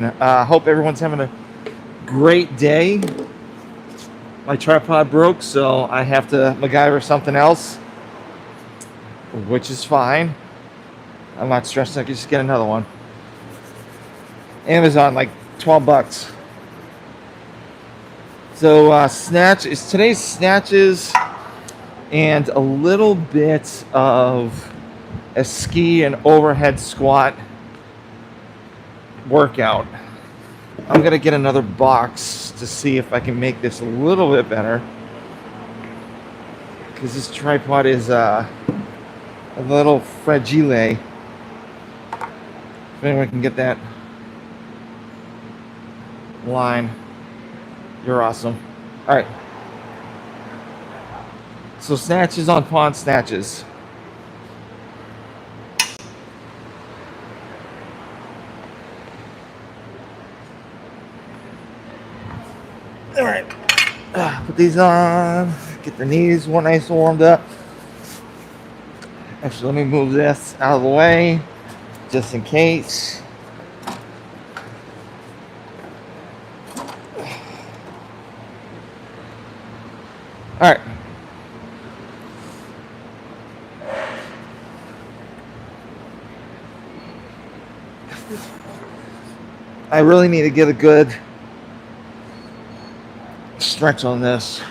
Hope everyone's having a great day. My tripod broke, so I have to MacGyver something else, which is fine. I'm not stressed. I can just get another one. Amazon, like 12 bucks. So snatch is today's snatches and a little bit of a ski and overhead squat workout. I'm gonna get another box to see if I can make this a little bit better, because this tripod is a little fragile. If anyone can get that line, you're awesome. All right, so snatches on pawn snatches. All right, put these on, get the knees one nice warmed up. Actually, let me move this out of the way just in case. All right. I really need to get a good stretch on this.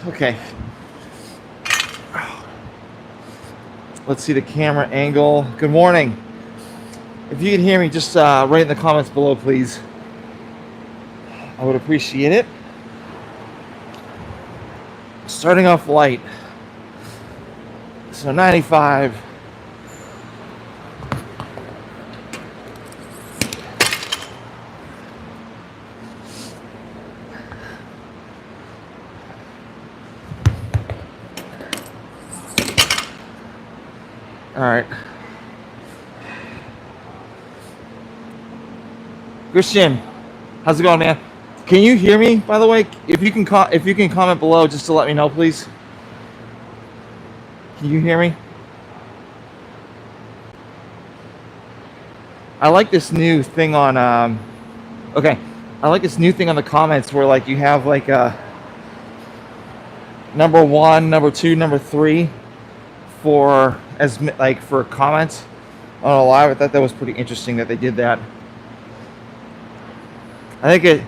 Okay. Let's see the camera angle. Good morning. If you can hear me, just write in the comments below, please. I would appreciate it. Starting off light. So 95. All right. Christian, how's it going, man? Can you hear me, by the way? If you can comment below just to let me know, please. Can you hear me? I like this new thing on okay. I like this new thing on the comments where like you have like number 1, number 2, number 3 for comments on a live. I thought that was pretty interesting that they did that. I think it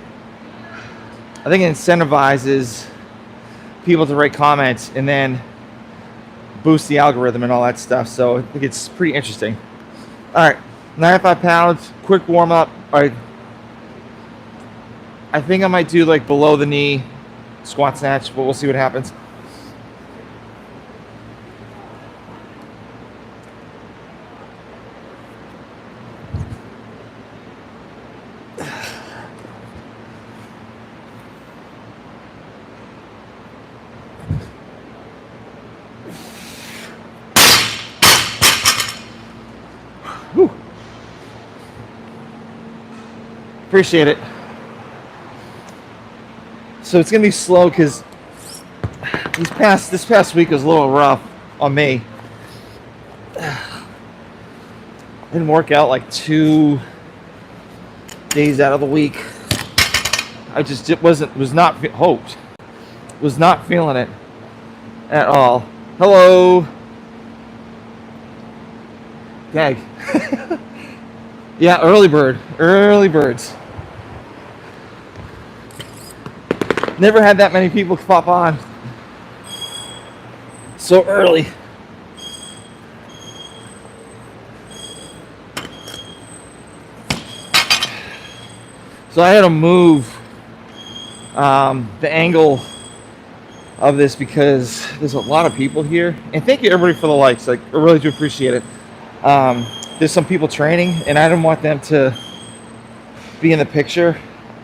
incentivizes people to write comments and then boost the algorithm and all that stuff. So I think it's pretty interesting. All right, 95 pounds, quick warm up. All right, I think I might do like below the knee squat snatch, but we'll see what happens. Whew. Appreciate it. So it's gonna be slow because this past week was a little rough on me. Didn't work out like 2 days out of the week. I just was not feeling it at all. Hello. Dag. Yeah, early birds. Never had that many people pop on so early. So I had to move the angle of this because there's a lot of people here. And thank you everybody for the likes. Like, I really do appreciate it. There's some people training and I didn't want them to be in the picture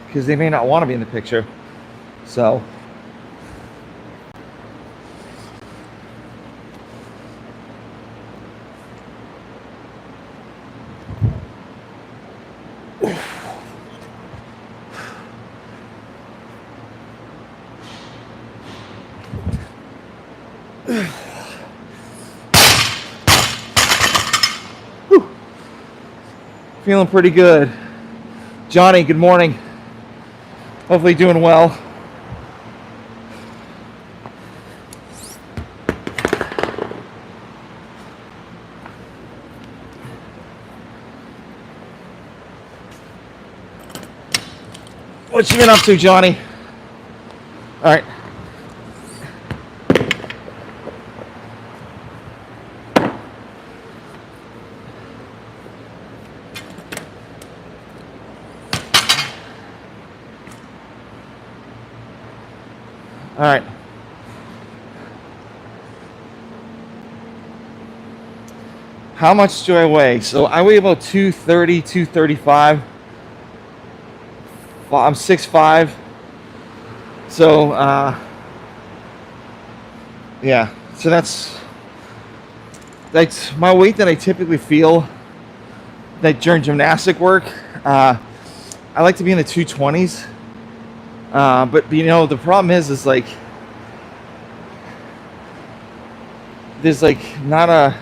because they may not want to be in the picture. So Whew. Feeling pretty good. Johnny, good morning. Hopefully doing well. What you been up to, Johnny? All right. All right. How much do I weigh? So I weigh about 230, 235. I'm 6'5". So, yeah. So that's my weight that I typically feel that during gymnastic work. I like to be in the 220s. But you know, the problem is like there's like not a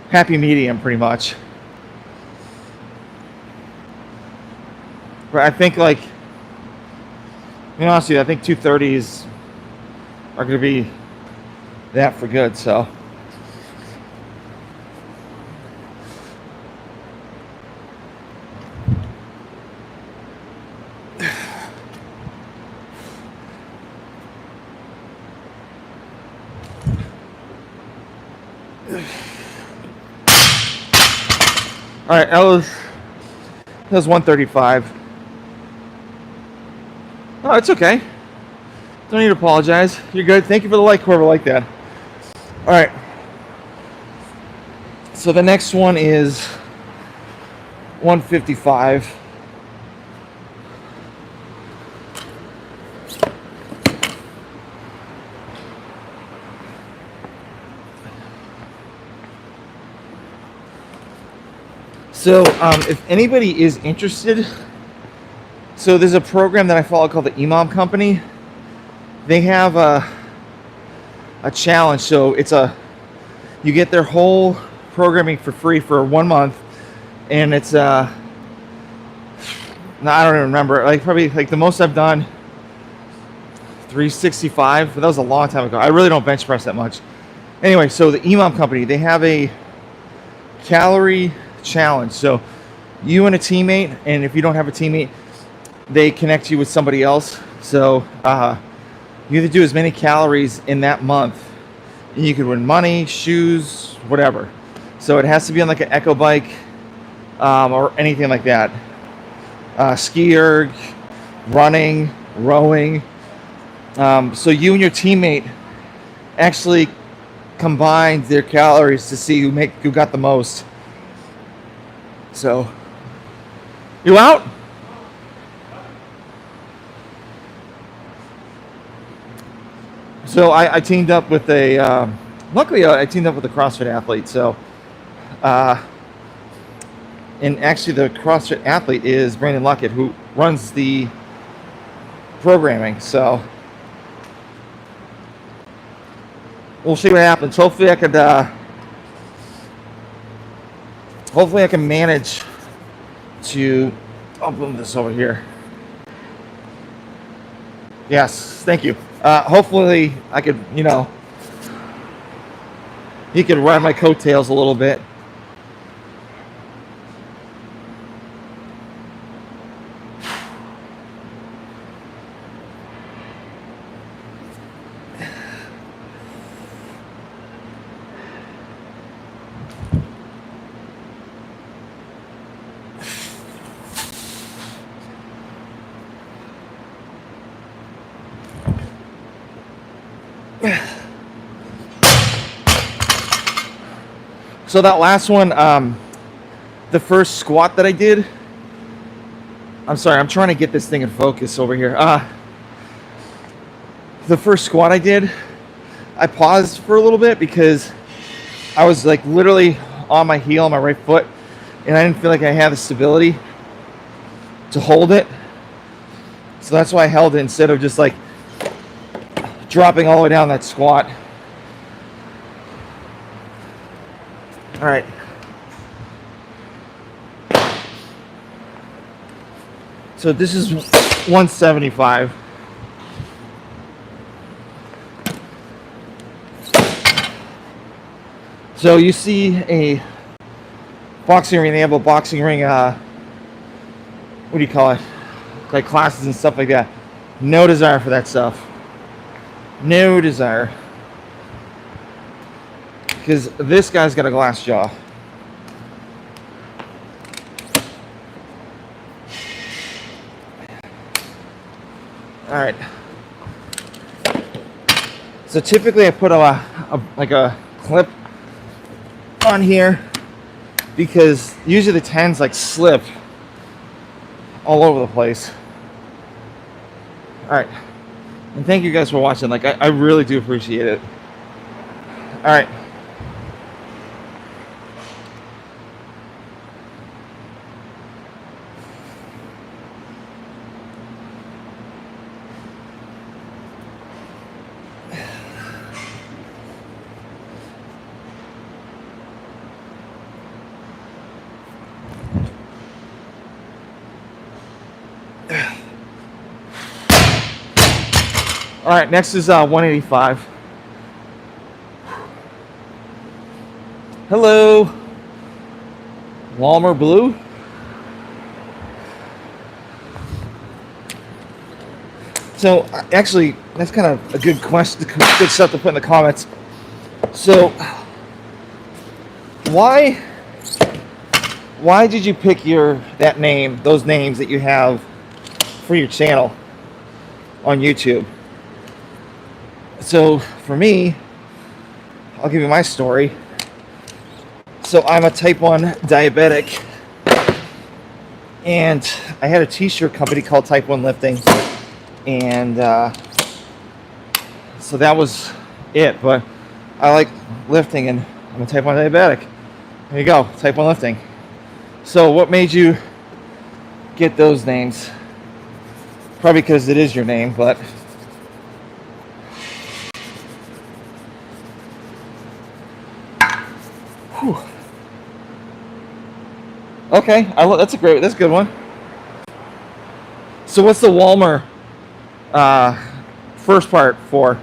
happy medium pretty much. But I think like, to be honest with you, I think 230s are going to be that for good, so. All right, that was 135. Oh, it's okay. Don't need to apologize. You're good. Thank you for the like, whoever liked that. All right. So the next one is 155. So if anybody is interested, so there's a program that I follow called the Imam Company. They have a challenge. So you get their whole programming for free for 1 month, and it's I don't even remember. Like probably like the most I've done 365, but that was a long time ago. I really don't bench press that much. Anyway, so the Imam Company, they have a calorie challenge. So you and a teammate, and if you don't have a teammate, they connect you with somebody else. So you have to do as many calories in that month, and you could win money, shoes, whatever. So it has to be on like an echo bike or anything like that. Ski erg, running, rowing. So you and your teammate actually combined their calories to see who got the most. So, you out? So I teamed up with luckily I teamed up with a CrossFit athlete. So, and actually the CrossFit athlete is Brandon Luckett, who runs the programming. So, we'll see what happens. Hopefully I can manage to, I'll move this over here. Yes, thank you. Hopefully I could, he could ride my coattails a little bit. So that last one, the first squat that I did, I'm sorry, I'm trying to get this thing in focus over here. The first squat I did, I paused for a little bit because I was like literally on my heel, on my right foot, and I didn't feel like I had the stability to hold it. So that's why I held it instead of just like dropping all the way down that squat. All right. So this is 175. So you see a boxing ring, they have a boxing ring, what do you call it? Like classes and stuff like that. No desire for that stuff. No desire. Because this guy's got a glass jaw. Alright. So typically I put like a clip on here because usually the tens like slip all over the place. Alright. And thank you guys for watching. Like I really do appreciate it. Alright. All right, next is 185. Hello, Walmer Blue. So actually, that's kind of a good question, good stuff to put in the comments. So why did you pick that name, those names that you have for your channel on YouTube? So for me, I'll give you my story. So I'm a type 1 diabetic, and I had a t-shirt company called Type1lifting, and so that was it. But I like lifting, and I'm a type 1 diabetic. There you go, Type1lifting. So what made you get those names? Probably because it is your name, but whew. Okay, that's a good one. So what's the Walmer first part for?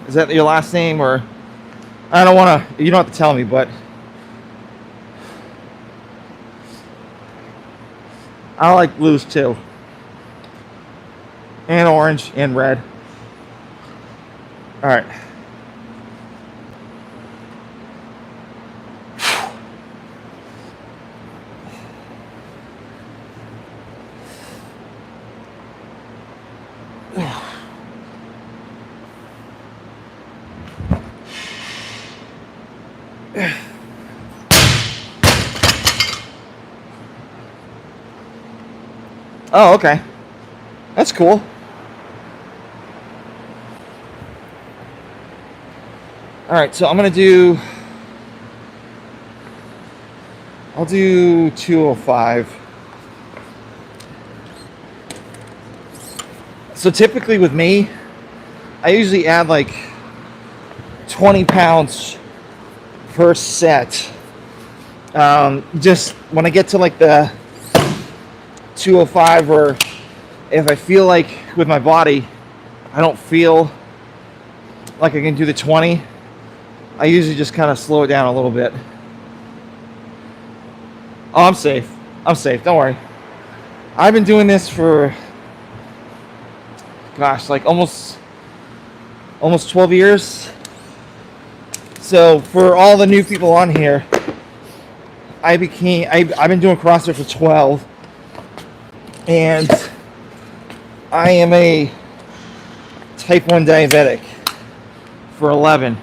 Is that your last name, or I don't want to, you don't have to tell me, but I like blues too, and orange and red. All right. Oh, okay. That's cool. All right, so I'll do 205. So typically with me, I usually add like 20 pounds per set. Just when I get to like the 205, or if I feel like with my body I don't feel like I can do the 20, I usually just kind of slow it down a little bit. Oh, I'm safe. Don't worry. I've been doing this for, gosh, like almost 12 years. So for all the new people on here, I've been doing CrossFit for 12. And I am a type 1 diabetic for 11.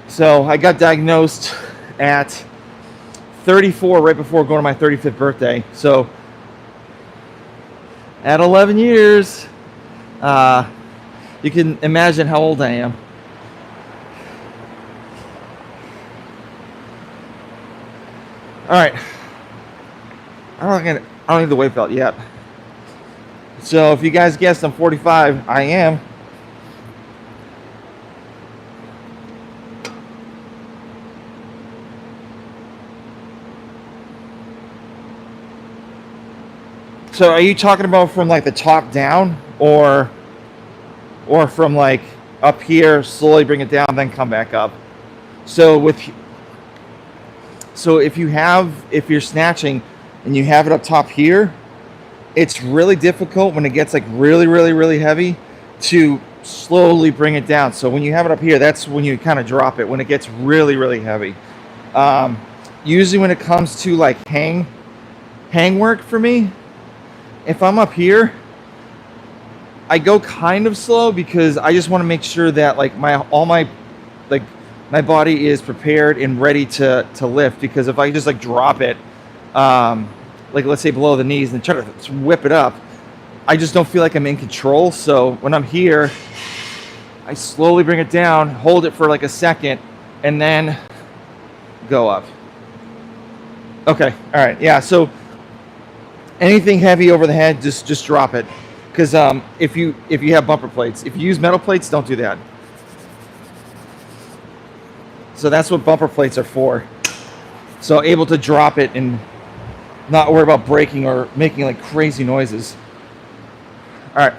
So I got diagnosed at 34, right before going to my 35th birthday. So at 11 years, you can imagine how old I am. All right. I don't need the weight belt yet. So if you guys guessed I'm 45, I am. So are you talking about from like the top down, or from like up here, slowly bring it down, then come back up? So if you're snatching and you have it up top here, it's really difficult when it gets like really, really, really heavy to slowly bring it down. So when you have it up here, that's when you kind of drop it when it gets really, really heavy. Usually when it comes to like hang work for me, if I'm up here, I go kind of slow because I just want to make sure that like my body is prepared and ready to lift. Because if I just like drop it, like let's say below the knees and try to whip it up, I just don't feel like I'm in control. So when I'm here, I slowly bring it down, hold it for like a second, and then go up. Okay, all right, yeah. So anything heavy over the head, just drop it. Because if you have bumper plates, if you use metal plates, don't do that. So that's what bumper plates are for. So able to drop it and not worry about breaking or making like crazy noises. All right.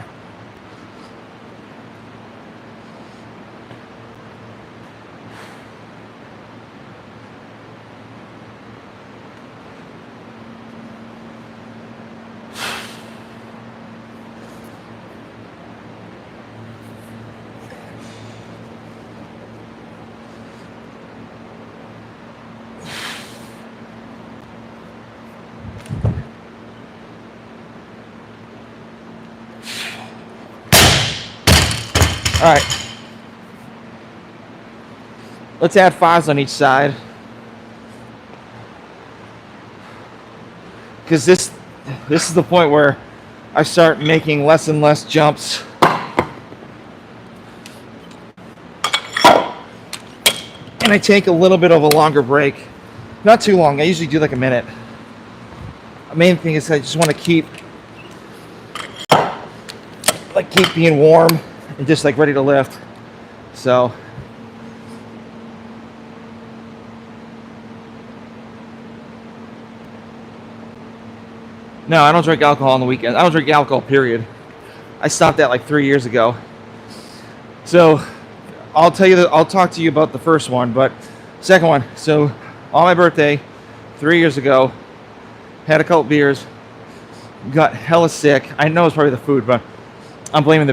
All right, let's add 5s on each side, because this is the point where I start making less and less jumps. And I take a little bit of a longer break, not too long. I usually do like a minute. The main thing is I just want to keep being warm and just like ready to lift. So no, I don't drink alcohol on the weekend. I don't drink alcohol, period. I stopped that like 3 years ago. So I'll talk to you about the first one, but second one. So on my birthday 3 years ago, had a couple beers, got hella sick. I know it's probably the food, but I'm blaming the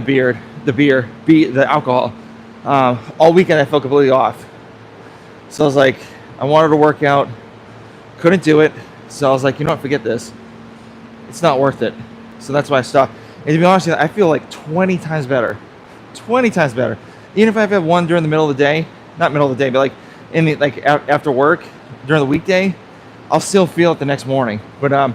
alcohol. All weekend I felt completely off. So I was like, I wanted to work out, couldn't do it. So I was like, you know what, forget this. It's not worth it. So that's why I stopped. And to be honest with you, I feel like 20 times better. 20 times better. Even if I've had one during the middle of the day, not middle of the day, but like after work during the weekday, I'll still feel it the next morning. But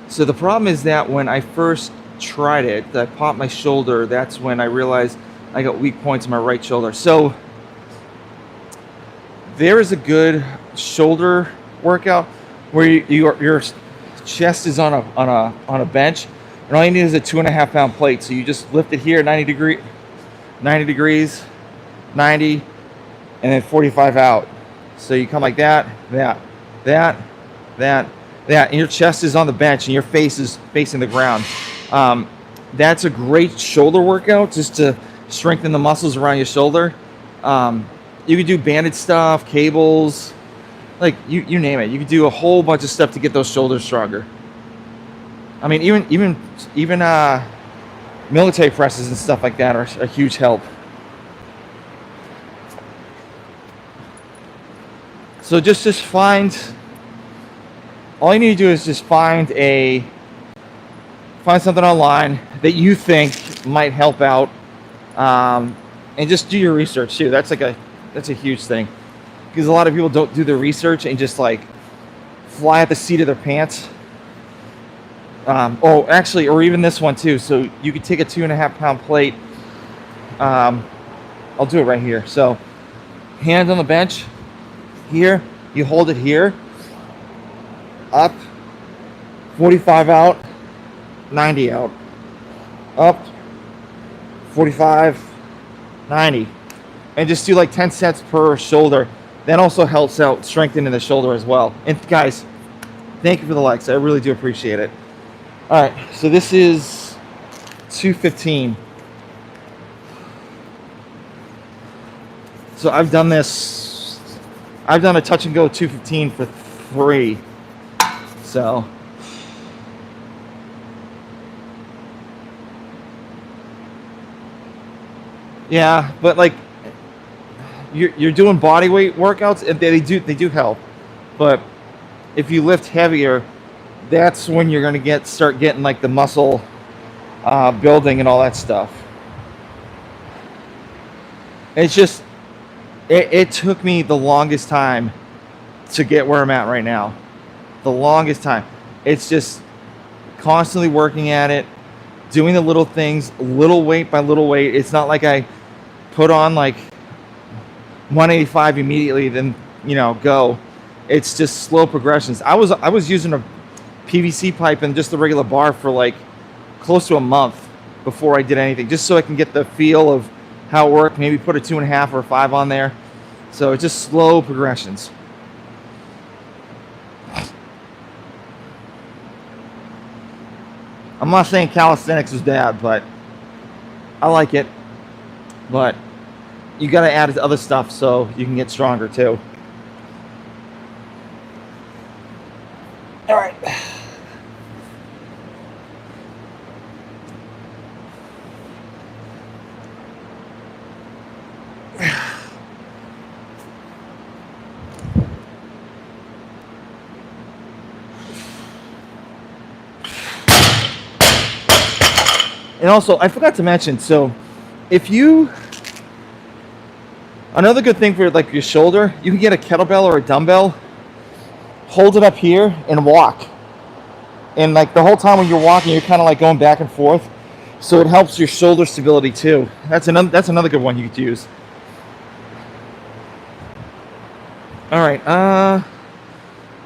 so the problem is that when I first tried it, I popped my shoulder. That's when I realized I got weak points in my right shoulder. So there is a good shoulder workout where your chest is on a bench, and all you need is a 2.5 pound plate. So you just lift it here 90 degrees, 90, and then 45 out. So you come like that, and your chest is on the bench and your face is facing the ground. That's a great shoulder workout just to strengthen the muscles around your shoulder. You can do banded stuff, cables, like you name it. You can do a whole bunch of stuff to get those shoulders stronger. I mean, even military presses and stuff like that are a huge help. So just find, all you need to do is just find something online that you think might help out, and just do your research too. That's a huge thing, because a lot of people don't do their research and just like fly at the seat of their pants. Or even this one too. So you could take a 2.5 pound plate. I'll do it right here. So hands on the bench here, you hold it here, up, 45 out, 90 out, up, 45, 90, and just do like 10 sets per shoulder. That also helps out strengthening the shoulder as well. And guys, thank you for the likes. I really do appreciate it. All right, so this is 215. So I've done this. I've done a touch and go 215 for 3. So yeah, but like you're doing body weight workouts, and they do help. But if you lift heavier, that's when you're gonna start getting like the muscle building and all that stuff. It's just it took me the longest time to get where I'm at right now. The longest time. It's just constantly working at it, doing the little things, little weight by little weight. It's not like I put on like 185 immediately, then go. It's just slow progressions. I was using a PVC pipe and just the regular bar for like close to a month before I did anything, just so I can get the feel of how it worked. Maybe put a 2.5 or a 5 on there. So it's just slow progressions. I'm not saying calisthenics is bad, but I like it. But you got to add other stuff so you can get stronger too. All right. And also, I forgot to mention, so another good thing for like your shoulder, you can get a kettlebell or a dumbbell, hold it up here and walk. And like the whole time when you're walking, you're kind of like going back and forth. So it helps your shoulder stability too. That's another good one you could use. All right,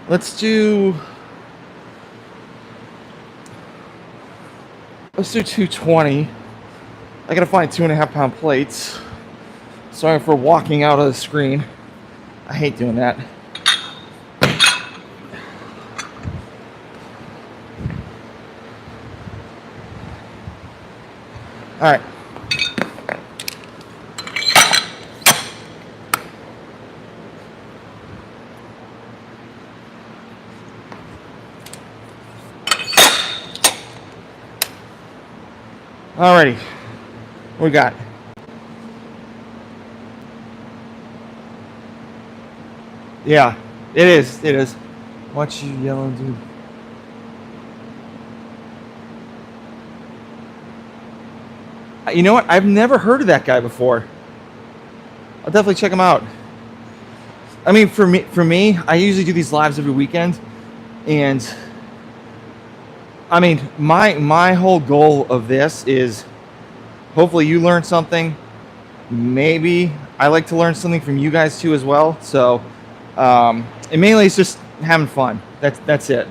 let's do 220. I gotta find 2.5 pound plates. Sorry for walking out of the screen. I hate doing that. All right. Alrighty, what we got? Yeah, it is. It is. Watch you yellow dude. You know what? I've never heard of that guy before. I'll definitely check him out. I mean, for me, I usually do these lives every weekend, and I mean, my whole goal of this is hopefully you learn something. Maybe I like to learn something from you guys too as well. So, and mainly it's just having fun. That's it.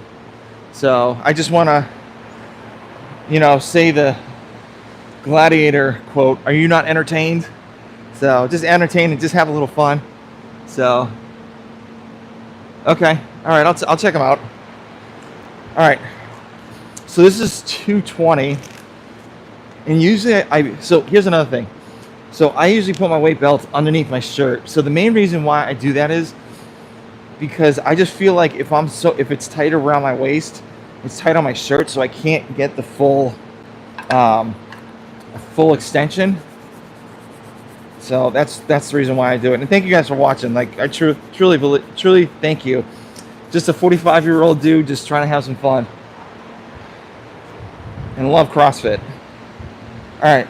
So I just want to, say the Gladiator quote, "Are you not entertained?" So just entertain and just have a little fun. So, okay, all right, I'll check them out. All right. So this is 220, and usually so here's another thing. So I usually put my weight belt underneath my shirt. So the main reason why I do that is because I just feel like if it's tight around my waist, it's tight on my shirt, so I can't get the full extension. So that's the reason why I do it. And thank you guys for watching. Like I truly thank you. Just a 45-year-old dude just trying to have some fun. And love CrossFit. All right.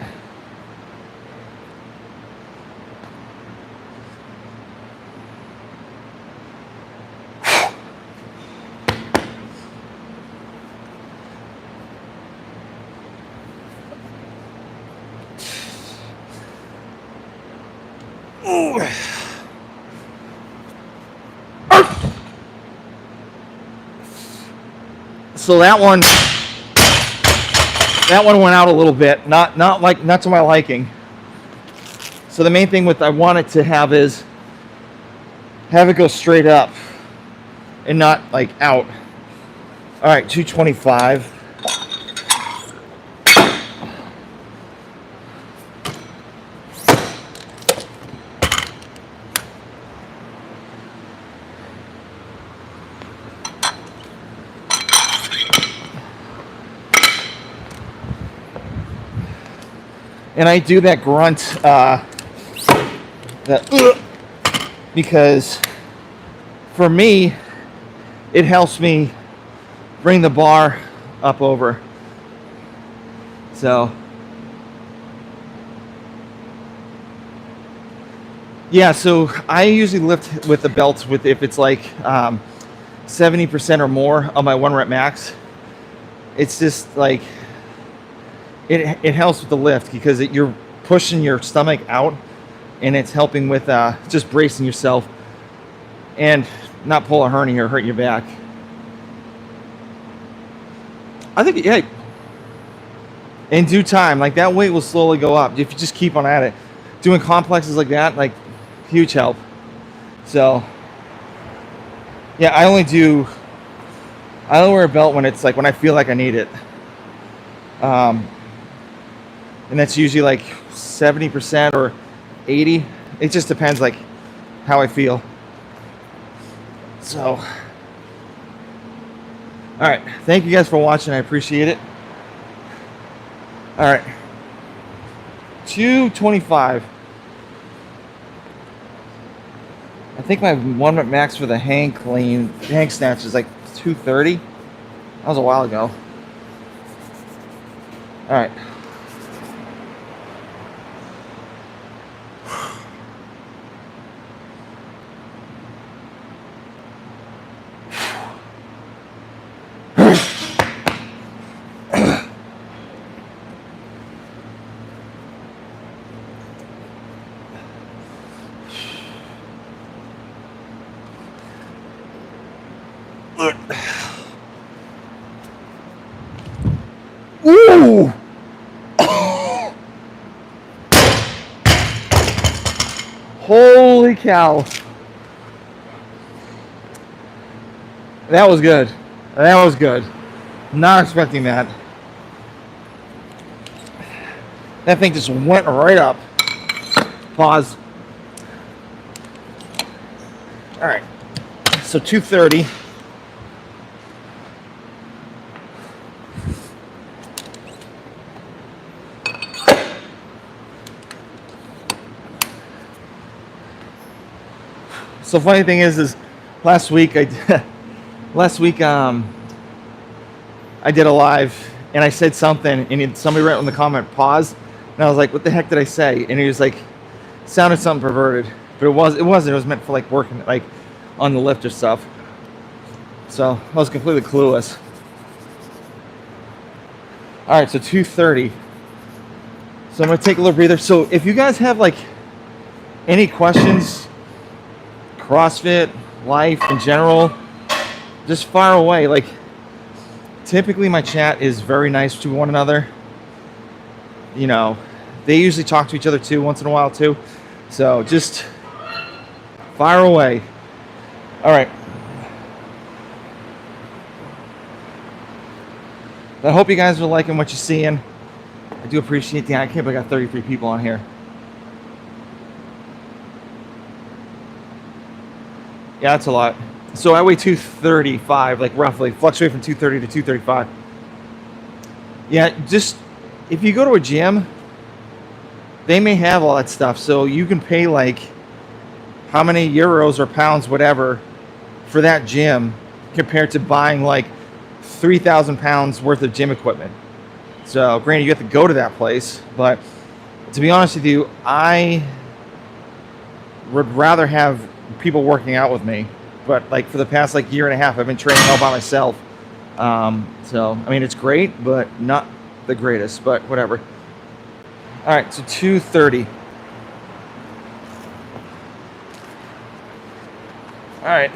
Ooh. So that one went out a little bit, not to my liking. So the main thing I want it to have is have it go straight up and not like out. All right, 225. And I do that grunt, because for me, it helps me bring the bar up over. So, yeah, so I usually lift with the belts with if it's like 70% or more of my 1 rep max. It's just like, it helps with the lift because you're pushing your stomach out, and it's helping with just bracing yourself and not pull a hernia or hurt your back. I think, yeah, in due time, like that weight will slowly go up if you just keep on at it. Doing complexes like that, like, huge help. So, yeah, I only wear a belt when it's like when I feel like I need it. And that's usually like 70% or 80. It just depends like how I feel. So, all right, thank you guys for watching. I appreciate it. All right, 225. I think my 1 rep max for the hang snatch is like 230. That was a while ago. All right. Ooh! Holy cow. That was good. That was good. Not expecting that. That thing just went right up. Pause. All right. So 230. So funny thing is last week I did a live and I said something and somebody wrote in the comment pause, and I was like, what the heck did I say? And he was like, sounded something perverted, but it wasn't. It was meant for like working like on the lift or stuff. So I was completely clueless. All right, so 230. So I'm gonna take a little breather. So if you guys have like any questions, CrossFit, life in general, just fire away. Like, typically my chat is very nice to one another. You know, they usually talk to each other too once in a while too. So just fire away. All right. I hope you guys are liking what you're seeing. I do appreciate the, I can't believe I got 33 people on here. Yeah, that's a lot. So I weigh 235, like roughly, fluctuate from 230 to 235. Yeah, just if you go to a gym, they may have all that stuff. So you can pay like how many euros or pounds, whatever, for that gym compared to buying like 3,000 pounds worth of gym equipment. So granted, you have to go to that place, but to be honest with you, I would rather have people working out with me. But like for the past like year and a half, I've been training all by myself. So I mean, it's great, but not the greatest, but whatever. All right, so 230. All right.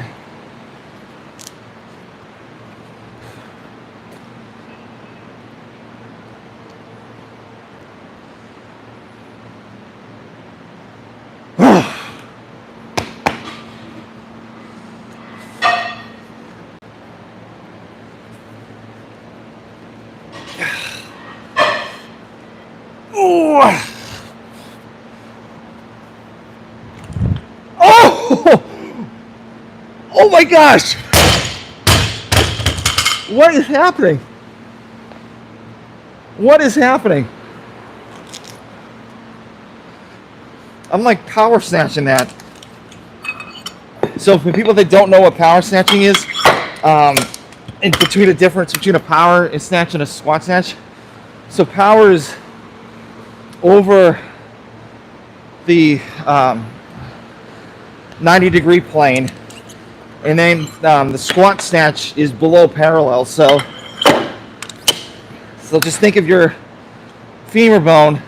Oh my gosh! What is happening? What is happening? I'm like power snatching that. So for people that don't know what power snatching is, and between the difference between a power and snatch and a squat snatch. So power is over the 90-degree plane, and then the squat snatch is below parallel. So just think of your femur bone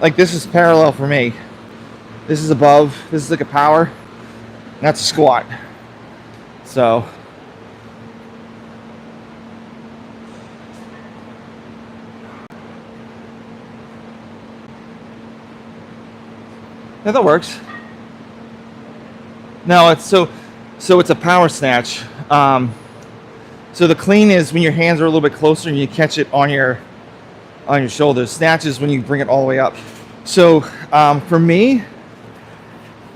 like this is parallel for me. This is above. This is like a power. And that's a squat. So yeah, that works. No, it's so it's a power snatch. So the clean is when your hands are a little bit closer and you catch it on your shoulders. Snatch is when you bring it all the way up. So for me,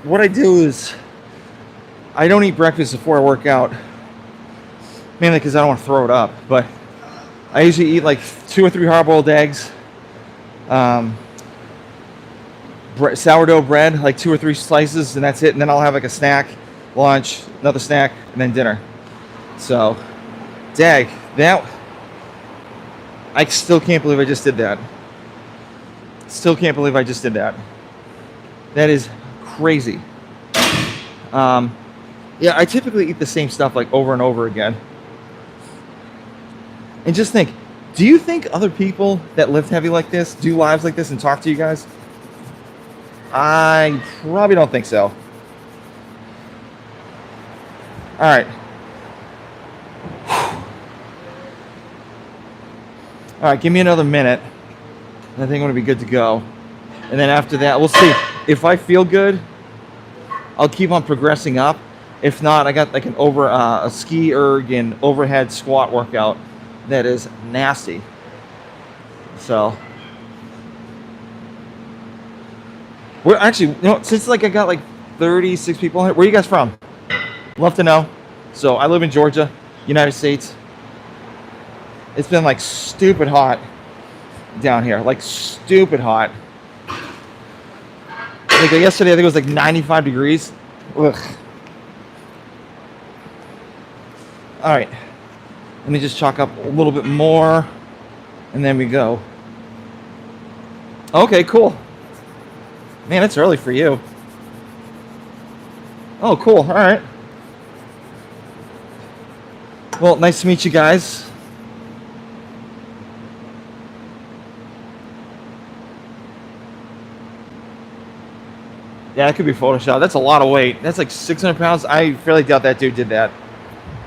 what I do is I don't eat breakfast before I work out, mainly because I don't want to throw it up. But I usually eat like 2 or 3 hard-boiled eggs, sourdough bread, like 2 or 3 slices, and that's it. And then I'll have like a snack, lunch, another snack, and then dinner. So, dag, that, I still can't believe I just did that. Still can't believe I just did that. That is crazy. Yeah, I typically eat the same stuff like over and over again. And just think, do you think other people that lift heavy like this do lives like this and talk to you guys? I probably don't think so. All right. All right, give me another minute. And I think I'm going to be good to go. And then after that, we'll see. If I feel good, I'll keep on progressing up. If not, I got like a ski erg and overhead squat workout that is nasty. So we're actually, since like I got like 36 people here. Where are you guys from? Love to know. So I live in Georgia, United States. It's been like stupid hot down here, like stupid hot. Like yesterday, I think it was like 95 degrees. Ugh. All right, let me just chalk up a little bit more, and then we go. Okay, cool. Man, it's early for you. Oh, cool. All right. Well, nice to meet you guys. Yeah, that could be Photoshop. That's a lot of weight. That's like 600 pounds. I fairly doubt that dude did that.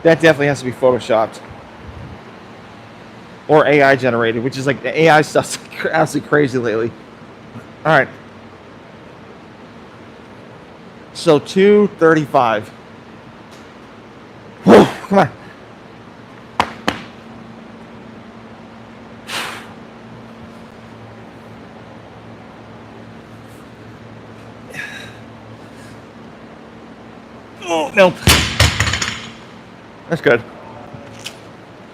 That definitely has to be Photoshopped. Or AI generated, which is like the AI stuff's absolutely crazy lately. All right. So 235. Whew, come on. Oh, no. That's good.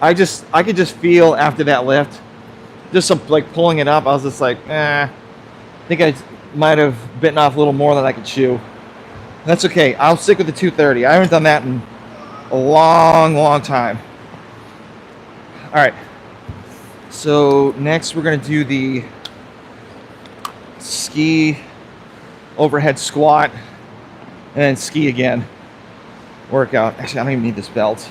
I could just feel after that lift, just some, like pulling it up, I was just like, I think I might have bitten off a little more than I could chew. That's okay. I'll stick with the 230. I haven't done that in a long time. All right. So next we're going to do the ski overhead squat and then ski again. Workout. Actually, I don't even need this belt.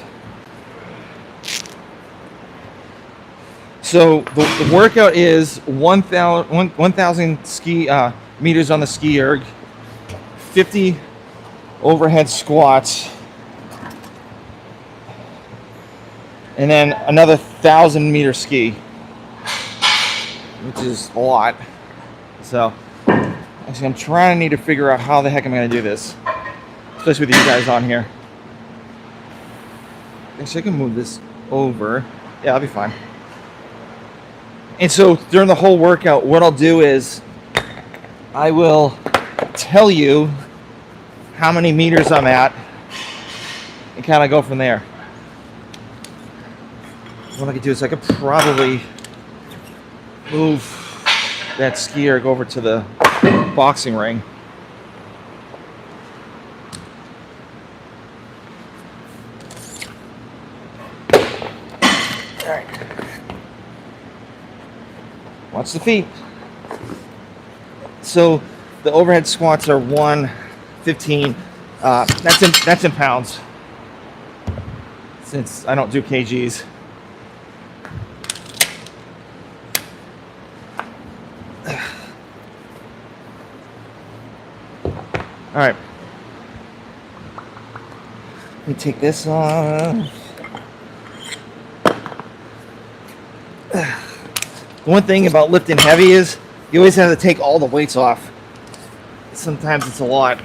So the workout is 1,000 ski meters on the ski erg, 50 overhead squats, and then another 1,000-meter ski, which is a lot. So actually, I'm trying to figure out how the heck I'm going to do this, especially with you guys on here. Actually, I can move this over. Yeah, I'll be fine. And so during the whole workout, what I'll do is I will tell you how many meters I'm at and kind of go from there. What I could do is I could probably move that ski erg over to the boxing ring. All right. Watch the feet. So the overhead squats are 115. That's in pounds, since I don't do kgs. All right. Let me take this off. The one thing about lifting heavy is you always have to take all the weights off. Sometimes it's a lot.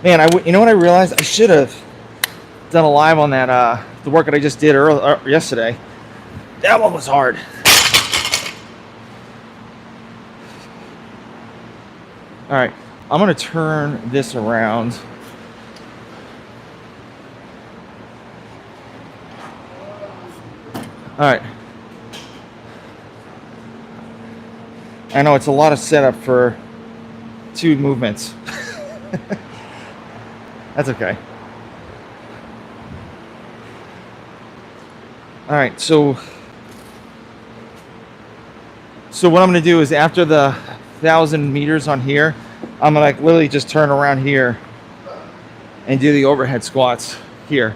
Man, you know what I realized? I should have done a live on that, the workout I just did yesterday. That one was hard. All right, I'm gonna turn this around. All right. I know it's a lot of setup for 2 movements. That's okay. All right, so what I'm gonna do is after the 1,000 meters on here, I'm gonna like literally just turn around here and do the overhead squats here.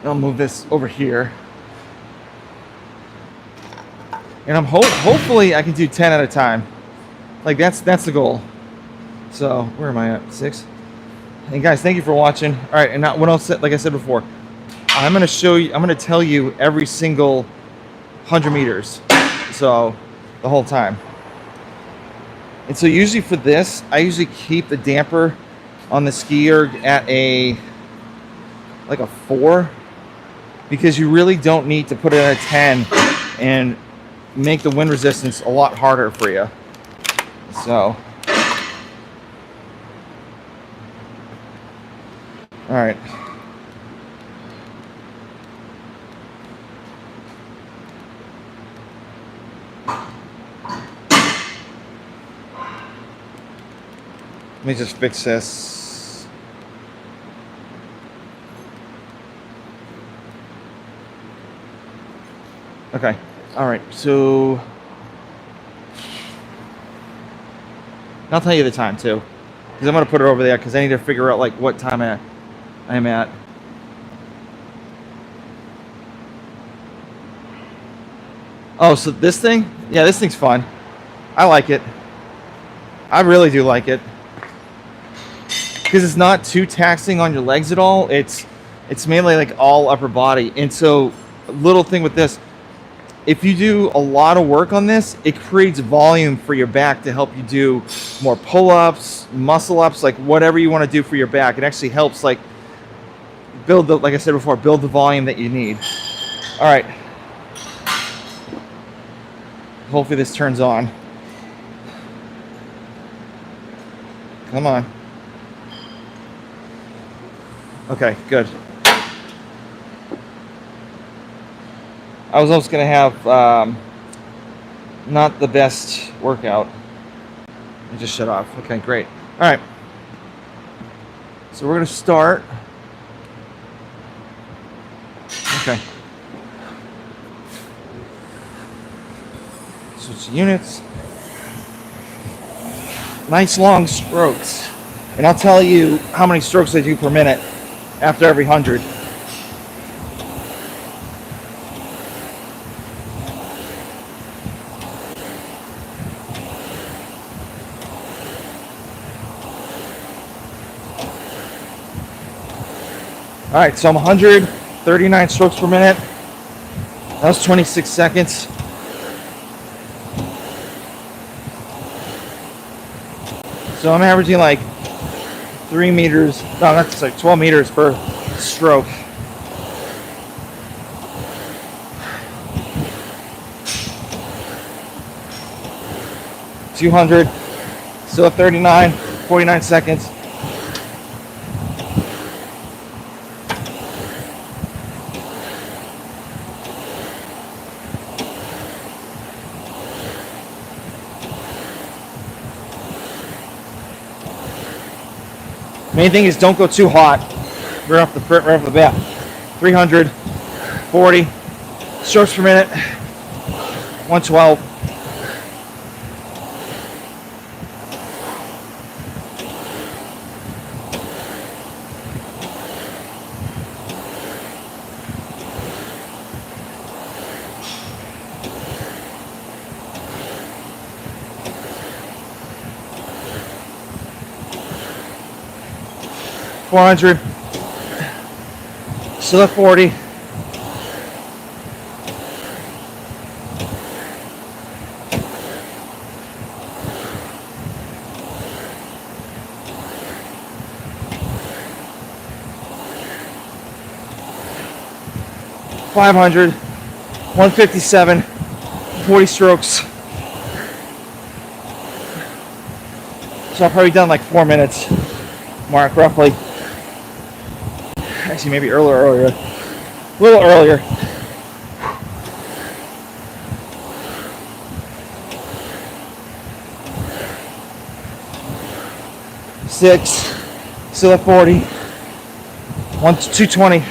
I'll move this over here, and hopefully I can do 10 at a time. Like that's the goal. So where am I at? 6. And guys, thank you for watching. All right, and now what else? Like I said before, I'm gonna show you. I'm gonna tell you every single 100 meters. So the whole time. And so usually for this, I usually keep the damper on the ski erg at like a 4. Because you really don't need to put it at a 10 and make the wind resistance a lot harder for you. So, all right. Let me just fix this. Okay, all right, so I'll tell you the time too, because I'm gonna put it over there because I need to figure out like what time I'm at. Oh, so this thing? Yeah, this thing's fun. I like it. I really do like it because it's not too taxing on your legs at all. It's mainly like all upper body, and so a little thing with this. If you do a lot of work on this, it creates volume for your back to help you do more pull-ups, muscle-ups, like whatever you want to do for your back. It actually helps like build the, like I said before, build the volume that you need. All right. Hopefully this turns on. Come on. Okay, good. I was almost going to have not the best workout. It just shut off. Okay, great. All right. So we're going to start. Okay. Switch units. Nice long strokes. And I'll tell you how many strokes I do per minute after every 100. All right, so I'm 139 strokes per minute. That was 26 seconds. So I'm averaging like 3 meters. No, that's like 12 meters per stroke. $200. Still at 39, 49 seconds. Main thing is don't go too hot right off the bat. 340 strokes per minute, 112. $400, still at 40. $500, 157, 40 strokes. So I've probably done like 4 minutes mark roughly. Actually, maybe a little earlier. Six, still at 40. 220.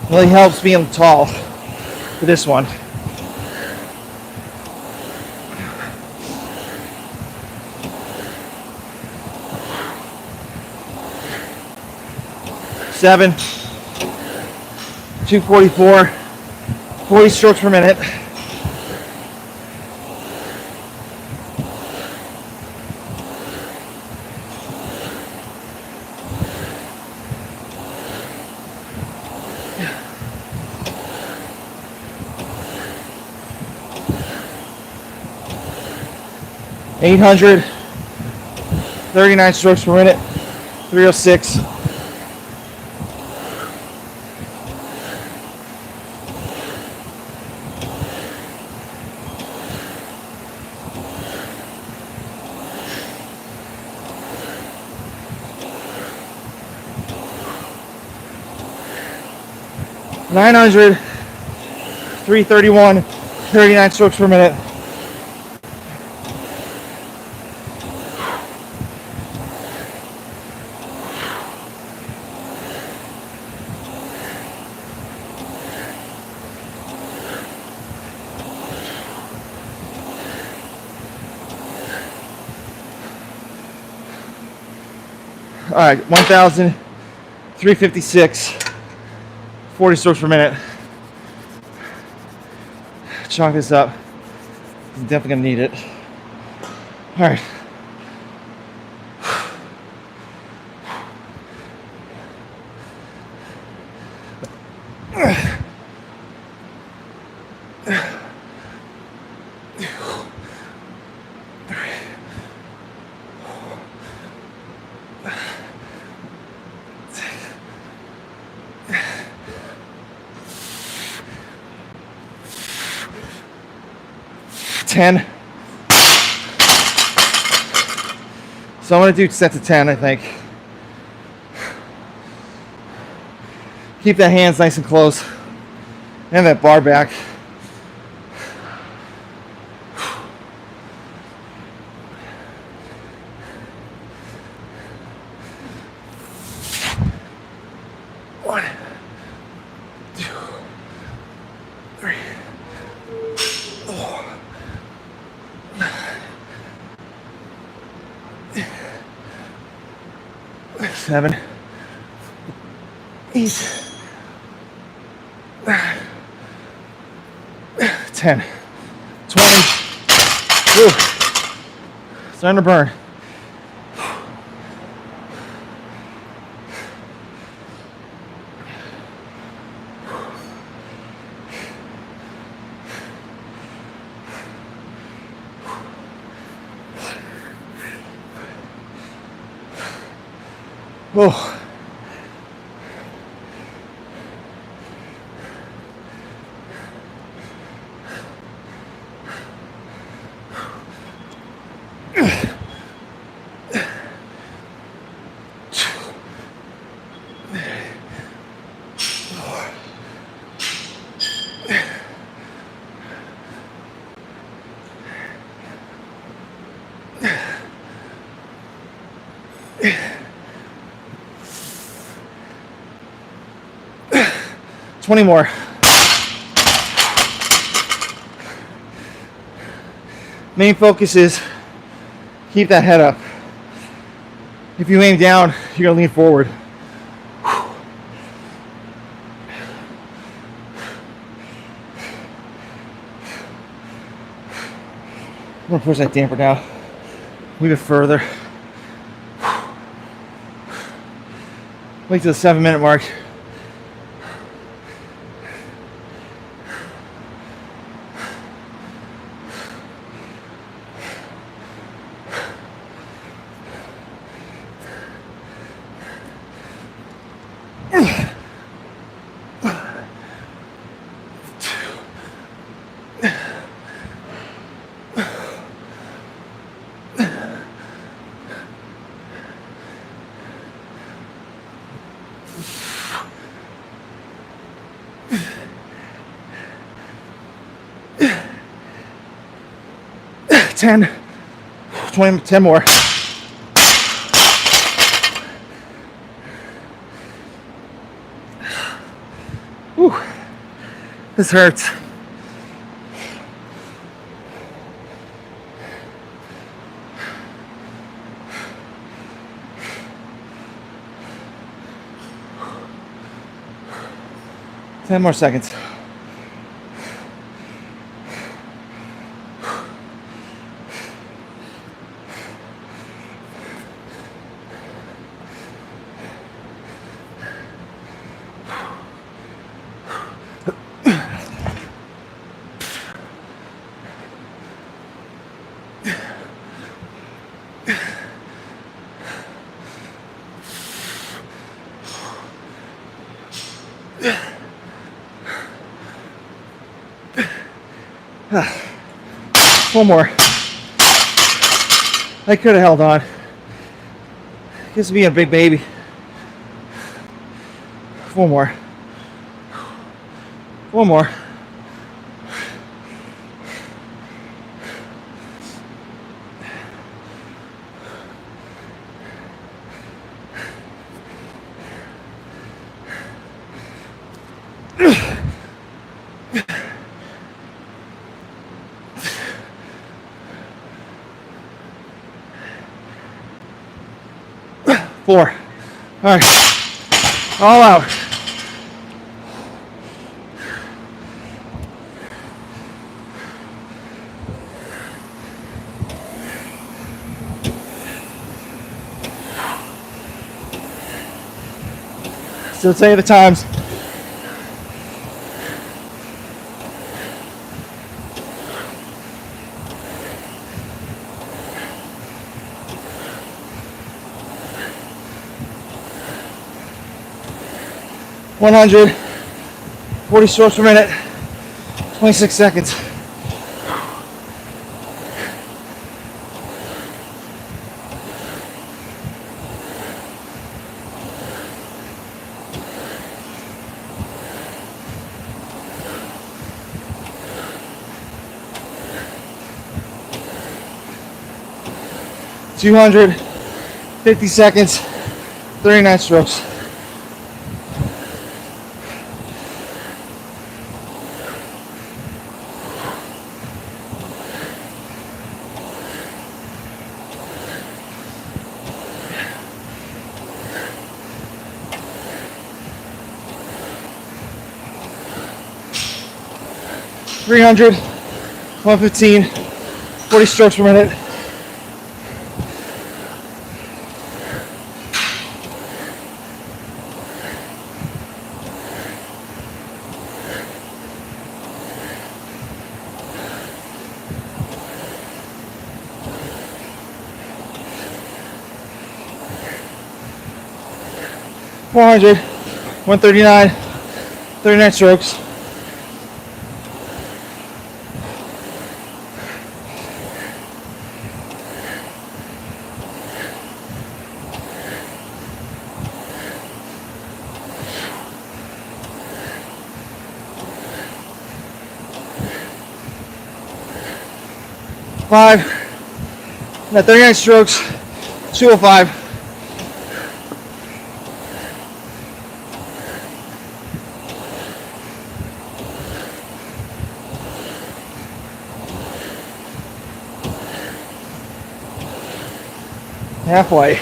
Really helps being tall for this one. Seven, 244, 40 strokes per minute. $800, 39 strokes per minute, 306. $900, 331, 39 strokes per minute. All right, 1,356, 40 strokes per minute. Chunk this up. I'm definitely gonna need it. All right. $10. So I'm gonna do set to 10, I think. Keep that hands nice and close. And that bar back. One, two, three, four. 7, 8, 9, 10, 20. Woo. Starting to burn. Oh. 20 more. Main focus is keep that head up. If you aim down, you're gonna lean forward. I'm gonna push that damper down. Move it further. Wait till the 7-minute mark. Ten, 20, 10 more. Whew. This hurts. Ten more seconds. One more. I could have held on. Gives me a big baby. One more. One more. Four. All right. All out. So let's say the times. $100, 40 strokes per minute, 26 seconds. $250 seconds, 39 strokes. $300, 115, 40 strokes per minute. $400, 139, 39 strokes. Five, 39 strokes, 205. Halfway.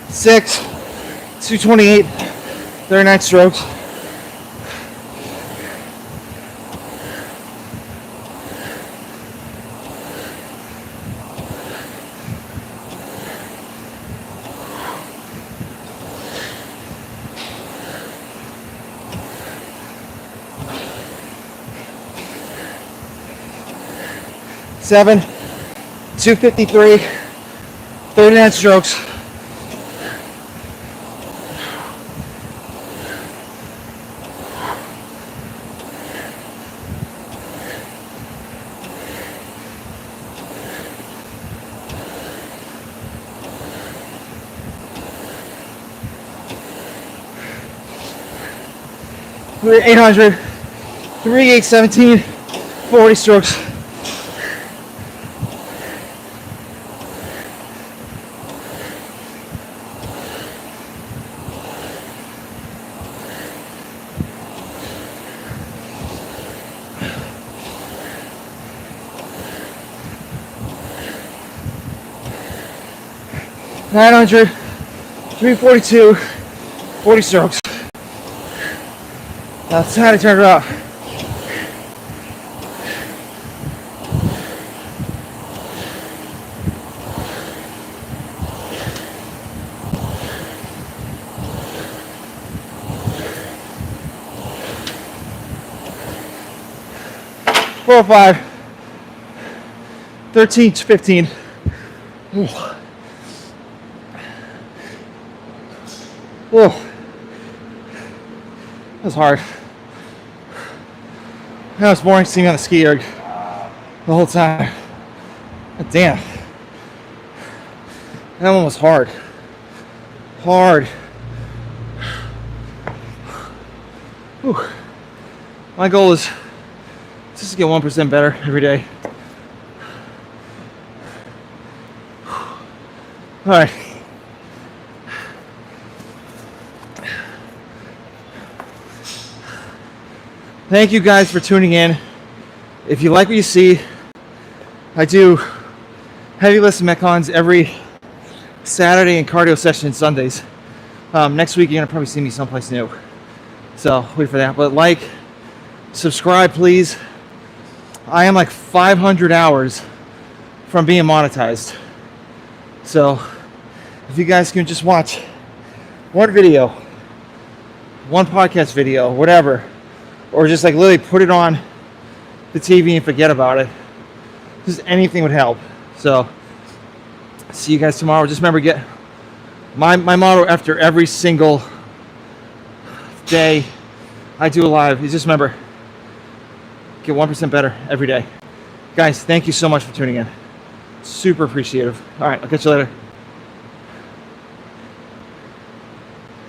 Six, 228, 39 strokes. Seven, 253, 39 strokes. We're 800, 3, 8, 17, 40 strokes. Nine hundred, 342, 40 strokes. That's how to turn it up. Four, 5, 13, 15. Ooh. Ooh. That was hard. Now it's boring seeing me on the ski erg the whole time. God damn. That one was hard. Hard. Whew. My goal is just to get 1% better every day. All right. Thank you guys for tuning in. If you like what you see, I do heavy lifts and metcons every Saturday and cardio session Sundays. Next week, you're going to probably see me someplace new. So wait for that. But like, subscribe, please. I am like 500 hours from being monetized. So if you guys can just watch one video, one podcast video, whatever, or just like literally put it on the TV and forget about it. Just anything would help. So see you guys tomorrow. Just remember, get my motto after every single day I do a live is just remember, get 1% better every day. Guys, thank you so much for tuning in. Super appreciative. All right, I'll catch you later.